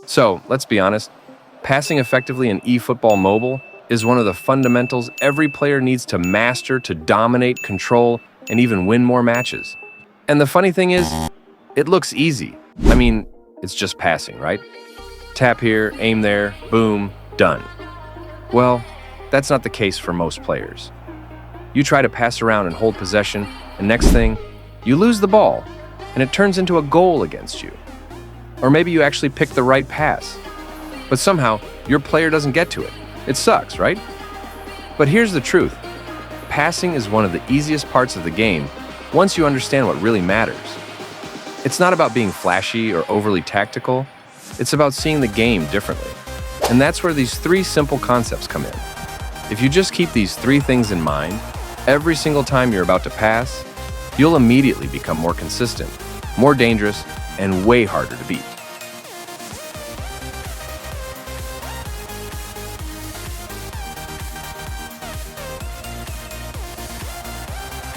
So, let's be honest, passing effectively in eFootball Mobile is one of the fundamentals every player needs to master to dominate, control, and even win more matches. And the funny thing is, it looks easy. I mean, it's just passing, right? Tap here, aim there, boom, done. Well, that's not the case for most players. You try to pass around and hold possession, and next thing, you lose the ball, and it turns into a goal against you. Or maybe you actually pick the right pass, but somehow your player doesn't get to it. It sucks, right? But here's the truth. Passing is one of the easiest parts of the game once you understand what really matters. It's not about being flashy or overly tactical. It's about seeing the game differently. And that's where these three simple concepts come in. If you just keep these three things in mind, every single time you're about to pass, you'll immediately become more consistent, more dangerous, and way harder to beat.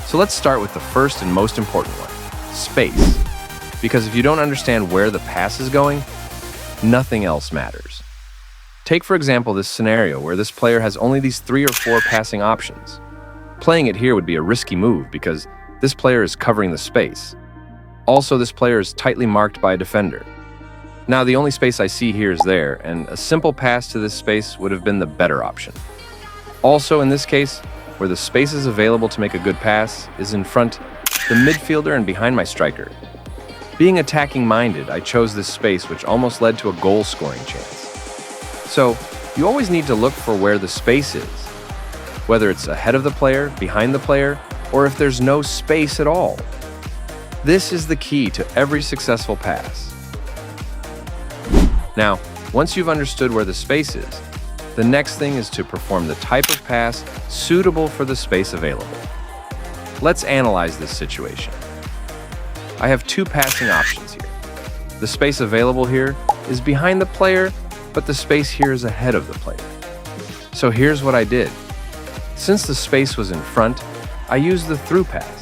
So let's start with the first and most important one, space. Because if you don't understand where the pass is going, nothing else matters. Take, for example, this scenario where this player has only these 3 or 4 passing options. Playing it here would be a risky move because this player is covering the space. Also, this player is tightly marked by a defender. Now, the only space I see here is there, and a simple pass to this space would have been the better option. Also, in this case, where the space is available to make a good pass is in front, the midfielder and behind my striker. Being attacking-minded, I chose this space, which almost led to a goal-scoring chance. So, you always need to look for where the space is, whether it's ahead of the player, behind the player, or if there's no space at all. This is the key to every successful pass. Now, once you've understood where the space is, the next thing is to perform the type of pass suitable for the space available. Let's analyze this situation. I have 2 passing options here. The space available here is behind the player, but the space here is ahead of the player. So here's what I did. Since the space was in front, I used the through pass.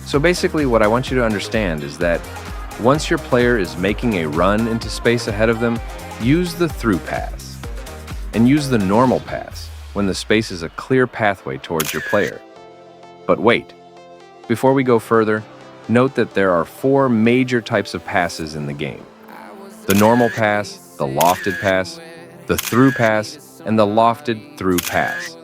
So basically what I want you to understand is that once your player is making a run into space ahead of them, use the through pass. And use the normal pass when the space is a clear pathway towards your player. But wait, before we go further, note that there are 4 major types of passes in the game. The normal pass, the lofted pass, the through pass, and the lofted through pass.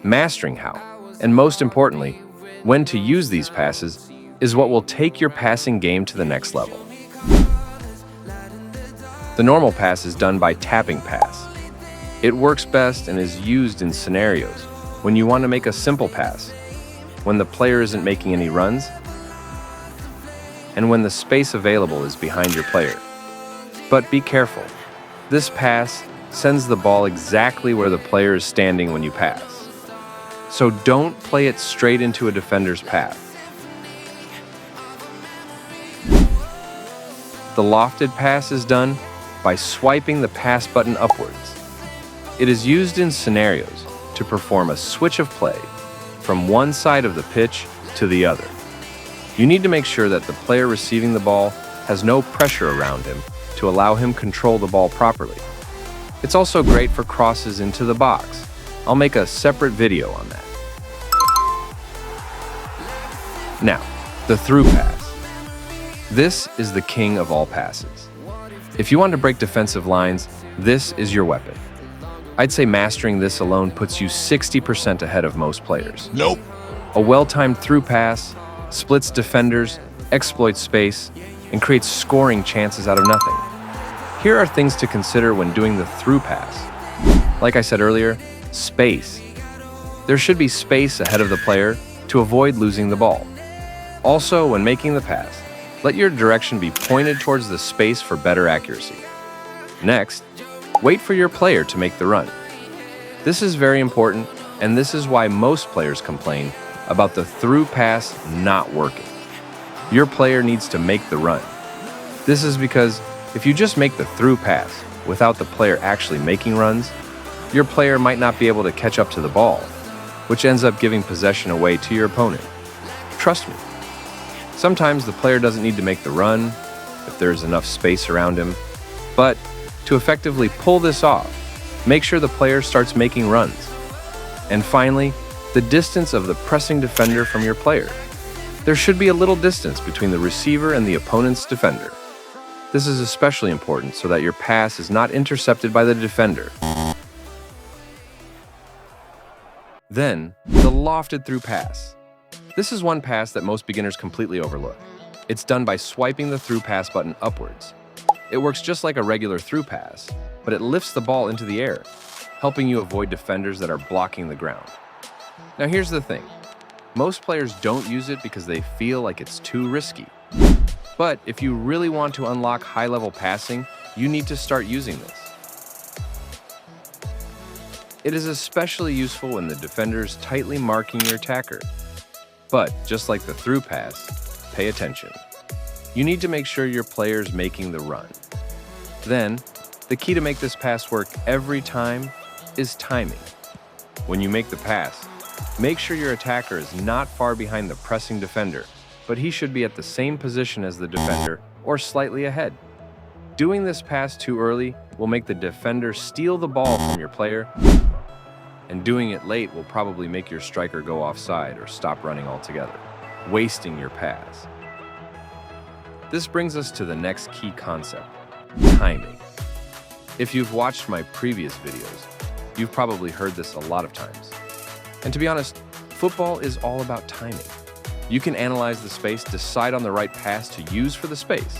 Mastering how, and most importantly, when to use these passes is what will take your passing game to the next level. The normal pass is done by tapping pass. It works best and is used in scenarios when you want to make a simple pass, when the player isn't making any runs, and when the space available is behind your player. But be careful. This pass sends the ball exactly where the player is standing when you pass. So don't play it straight into a defender's path. The lofted pass is done by swiping the pass button upwards. It is used in scenarios to perform a switch of play from one side of the pitch to the other. You need to make sure that the player receiving the ball has no pressure around him to allow him control the ball properly. It's also great for crosses into the box. I'll make a separate video on that. Now, the through pass. This is the king of all passes. If you want to break defensive lines, this is your weapon. I'd say mastering this alone puts you 60% ahead of most players. Nope. A well-timed through pass splits defenders, exploits space, and creates scoring chances out of nothing. Here are things to consider when doing the through pass. Like I said earlier, space. There should be space ahead of the player to avoid losing the ball. Also, when making the pass, let your direction be pointed towards the space for better accuracy. Next, wait for your player to make the run. This is very important, and this is why most players complain about the through pass not working. Your player needs to make the run. This is because if you just make the through pass without the player actually making runs, your player might not be able to catch up to the ball, which ends up giving possession away to your opponent. Trust me. Sometimes the player doesn't need to make the run if there's enough space around him, but To effectively pull this off, make sure the player starts making runs. And finally, the distance of the pressing defender from your player. There should be a little distance between the receiver and the opponent's defender. This is especially important so that your pass is not intercepted by the defender. Then, the lofted through pass. This is one pass that most beginners completely overlook. It's done by swiping the through pass button upwards. It works just like a regular through pass, but it lifts the ball into the air, helping you avoid defenders that are blocking the ground. Now here's the thing. Most players don't use it because they feel like it's too risky. But if you really want to unlock high-level passing, you need to start using this. It is especially useful when the defender's tightly marking your attacker. But just like the through pass, pay attention. You need to make sure your player's making the run. Then, the key to make this pass work every time is timing. When you make the pass, make sure your attacker is not far behind the pressing defender, but he should be at the same position as the defender or slightly ahead. Doing this pass too early will make the defender steal the ball from your player, and doing it late will probably make your striker go offside or stop running altogether, wasting your pass. This brings us to the next key concept, timing. If you've watched my previous videos, you've probably heard this a lot of times. And to be honest, football is all about timing. You can analyze the space, decide on the right pass to use for the space.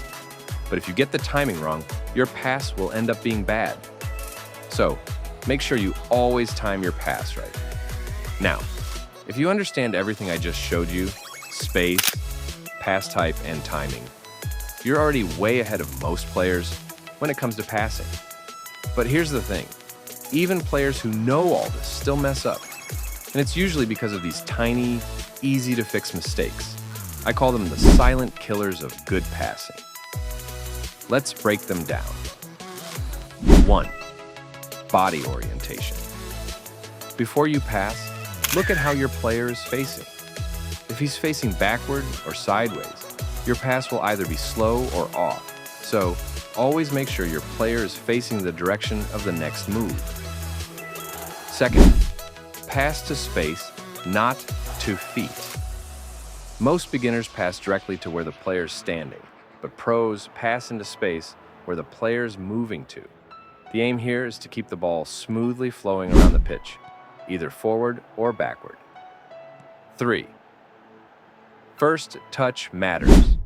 But if you get the timing wrong, your pass will end up being bad. So, make sure you always time your pass right. Now, if you understand everything I just showed you, space, pass type, and timing, you're already way ahead of most players when it comes to passing. But here's the thing, even players who know all this still mess up. And it's usually because of these tiny, easy-to-fix mistakes. I call them the silent killers of good passing. Let's break them down. 1. Body orientation. Before you pass, look at how your player is facing. If he's facing backward or sideways, your pass will either be slow or off. So, always make sure your player is facing the direction of the next move. 2. Pass to space, not to feet. Most beginners pass directly to where the player's standing, but pros pass into space where the player's moving to. The aim here is to keep the ball smoothly flowing around the pitch, either forward or backward. 3. First touch matters.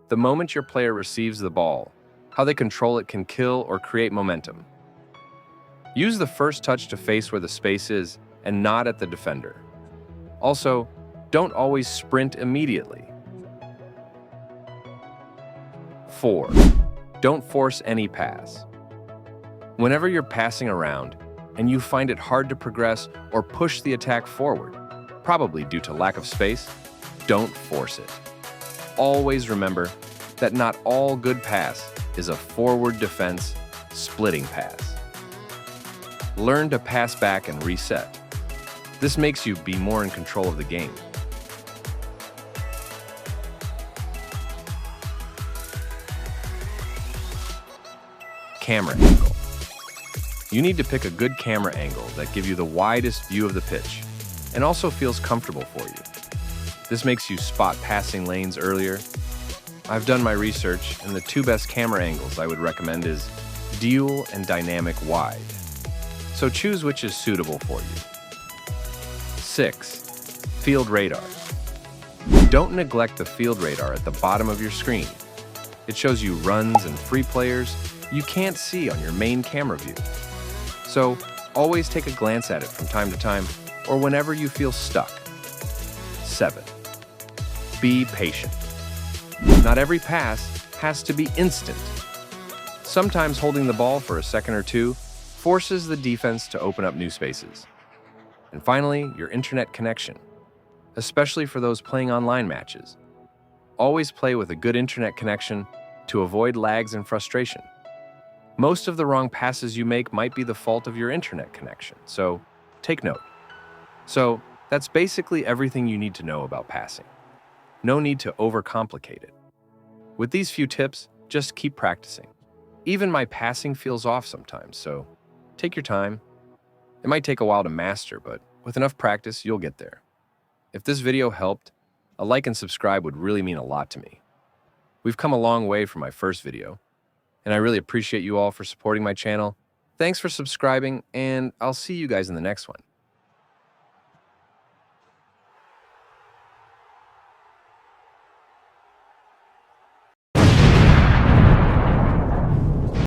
The moment your player receives the ball, how they control it can kill or create momentum. Use the first touch to face where the space is and not at the defender. Also, don't always sprint immediately. 4. Don't force any pass. Whenever you're passing around and you find it hard to progress or push the attack forward, probably due to lack of space, don't force it. Always remember that not all good pass is a forward defense splitting pass. Learn to pass back and reset. This makes you be more in control of the game. Camera angle. You need to pick a good camera angle that gives you the widest view of the pitch and also feels comfortable for you. This makes you spot passing lanes earlier. I've done my research, and the two best camera angles I would recommend is dual and dynamic wide. So choose which is suitable for you. 6. Field radar. Don't neglect the field radar at the bottom of your screen. It shows you runs and free players you can't see on your main camera view. So always take a glance at it from time to time or whenever you feel stuck. 7. Be patient. Not every pass has to be instant. Sometimes holding the ball for a second or two forces the defense to open up new spaces. And finally, your internet connection, especially for those playing online matches. Always play with a good internet connection to avoid lags and frustration. Most of the wrong passes you make might be the fault of your internet connection, so take note. So that's basically everything you need to know about passing. No need to overcomplicate it. With these few tips, just keep practicing. Even my passing feels off sometimes, so take your time. It might take a while to master, but with enough practice, you'll get there. If this video helped, a like and subscribe would really mean a lot to me. We've come a long way from my first video, and I really appreciate you all for supporting my channel. Thanks for subscribing, and I'll see you guys in the next one.